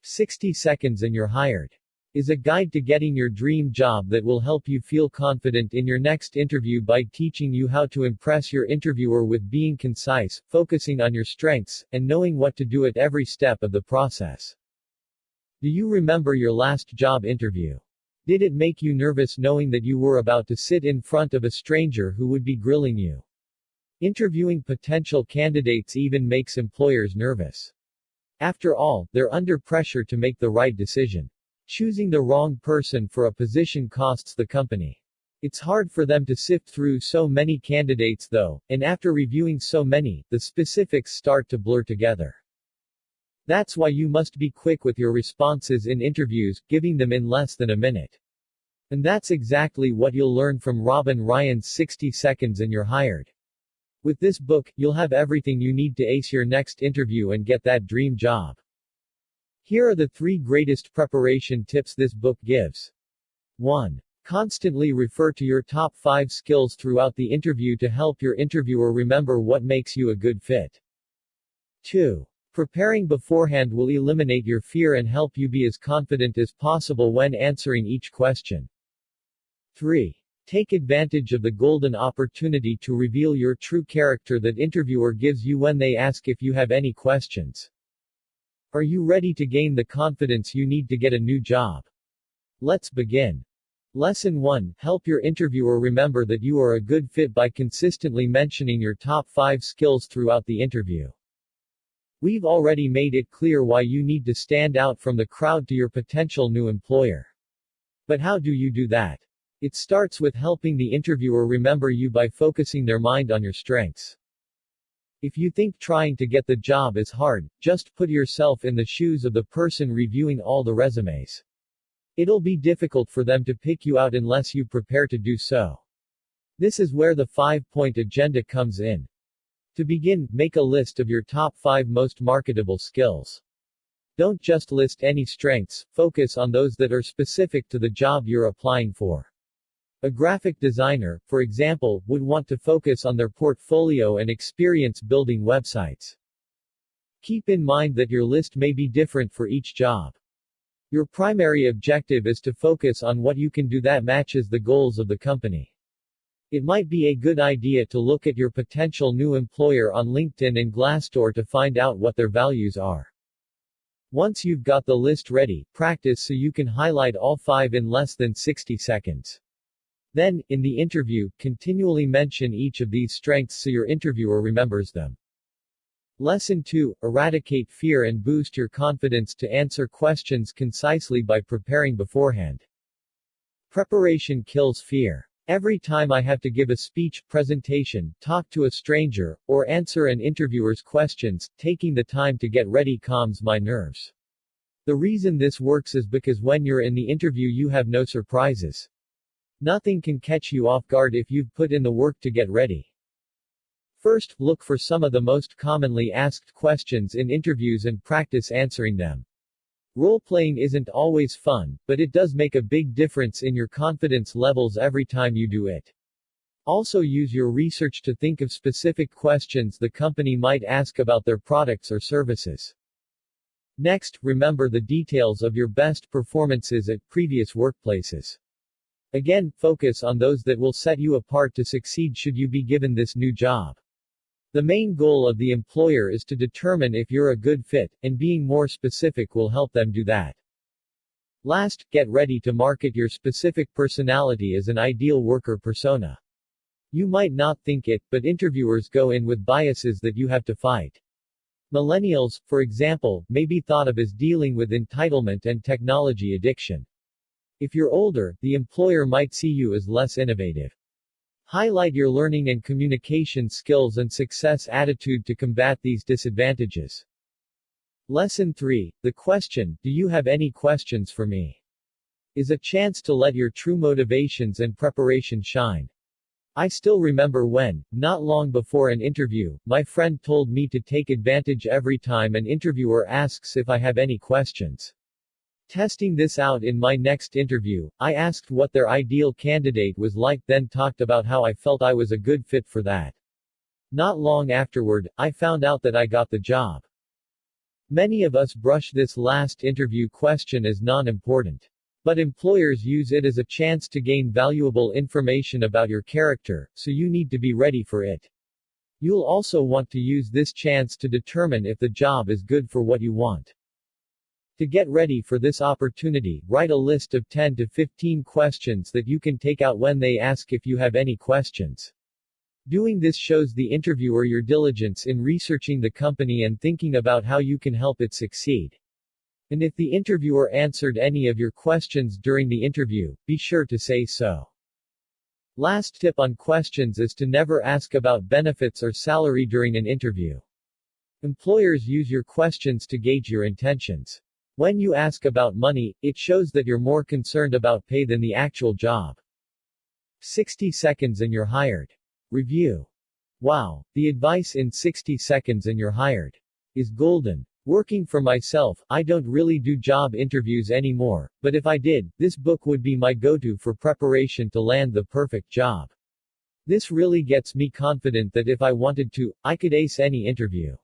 "60 Seconds and You're Hired" is a guide to getting your dream job that will help you feel confident in your next interview by teaching you how to impress your interviewer with being concise, focusing on your strengths, and knowing what to do at every step of the process. Do you remember your last job interview? Did it make you nervous knowing that you were about to sit in front of a stranger who would be grilling you? Interviewing potential candidates even makes employers nervous. After all, they're under pressure to make the right decision. Choosing the wrong person for a position costs the company. It's hard for them to sift through so many candidates though, and after reviewing so many, the specifics start to blur together. That's why you must be quick with your responses in interviews, giving them in less than a minute. And that's exactly what you'll learn from Robin Ryan's 60 Seconds and You're Hired. With this book, you'll have everything you need to ace your next interview and get that dream job. Here are the 3 greatest preparation tips this book gives. 1. Constantly refer to your top 5 skills throughout the interview to help your interviewer remember what makes you a good fit. 2. Preparing beforehand will eliminate your fear and help you be as confident as possible when answering each question. 3. Take advantage of the golden opportunity to reveal your true character that interviewer gives you when they ask if you have any questions. Are you ready to gain the confidence you need to get a new job? Let's begin. Lesson 1. Help your interviewer remember that you are a good fit by consistently mentioning your top 5 skills throughout the interview. We've already made it clear why you need to stand out from the crowd to your potential new employer. But how do you do that? It starts with helping the interviewer remember you by focusing their mind on your strengths. If you think trying to get the job is hard, just put yourself in the shoes of the person reviewing all the resumes. It'll be difficult for them to pick you out unless you prepare to do so. This is where the 5-point agenda comes in. To begin, make a list of your top 5 most marketable skills. Don't just list any strengths, focus on those that are specific to the job you're applying for. A graphic designer, for example, would want to focus on their portfolio and experience building websites. Keep in mind that your list may be different for each job. Your primary objective is to focus on what you can do that matches the goals of the company. It might be a good idea to look at your potential new employer on LinkedIn and Glassdoor to find out what their values are. Once you've got the list ready, practice so you can highlight all 5 in less than 60 seconds. Then, in the interview, continually mention each of these strengths so your interviewer remembers them. Lesson 2. Eradicate fear and boost your confidence to answer questions concisely by preparing beforehand. Preparation kills fear. Every time I have to give a speech, presentation, talk to a stranger, or answer an interviewer's questions, taking the time to get ready calms my nerves. The reason this works is because when you're in the interview you have no surprises. Nothing can catch you off guard if you've put in the work to get ready. First, look for some of the most commonly asked questions in interviews and practice answering them. Role-playing isn't always fun, but it does make a big difference in your confidence levels every time you do it. Also use your research to think of specific questions the company might ask about their products or services. Next, remember the details of your best performances at previous workplaces. Again, focus on those that will set you apart to succeed should you be given this new job. The main goal of the employer is to determine if you're a good fit, and being more specific will help them do that. Last, get ready to market your specific personality as an ideal worker persona. You might not think it, but interviewers go in with biases that you have to fight. Millennials, for example, may be thought of as dealing with entitlement and technology addiction. If you're older, the employer might see you as less innovative. Highlight your learning and communication skills and success attitude to combat these disadvantages. Lesson 3. The question, "Do you have any questions for me?" is a chance to let your true motivations and preparation shine. I still remember when, not long before an interview, my friend told me to take advantage every time an interviewer asks if I have any questions. Testing this out in my next interview, I asked what their ideal candidate was like, then talked about how I felt I was a good fit for that. Not long afterward, I found out that I got the job. Many of us brush this last interview question as non-important. But employers use it as a chance to gain valuable information about your character, so you need to be ready for it. You'll also want to use this chance to determine if the job is good for what you want. To get ready for this opportunity, write a list of 10 to 15 questions that you can take out when they ask if you have any questions. Doing this shows the interviewer your diligence in researching the company and thinking about how you can help it succeed. And if the interviewer answered any of your questions during the interview, be sure to say so. Last tip on questions is to never ask about benefits or salary during an interview. Employers use your questions to gauge your intentions. When you ask about money, it shows that you're more concerned about pay than the actual job. 60 seconds and you're hired. Review. Wow, the advice in 60 seconds and you're hired is golden. Working for myself, I don't really do job interviews anymore, but if I did, this book would be my go-to for preparation to land the perfect job. This really gets me confident that if I wanted to, I could ace any interview.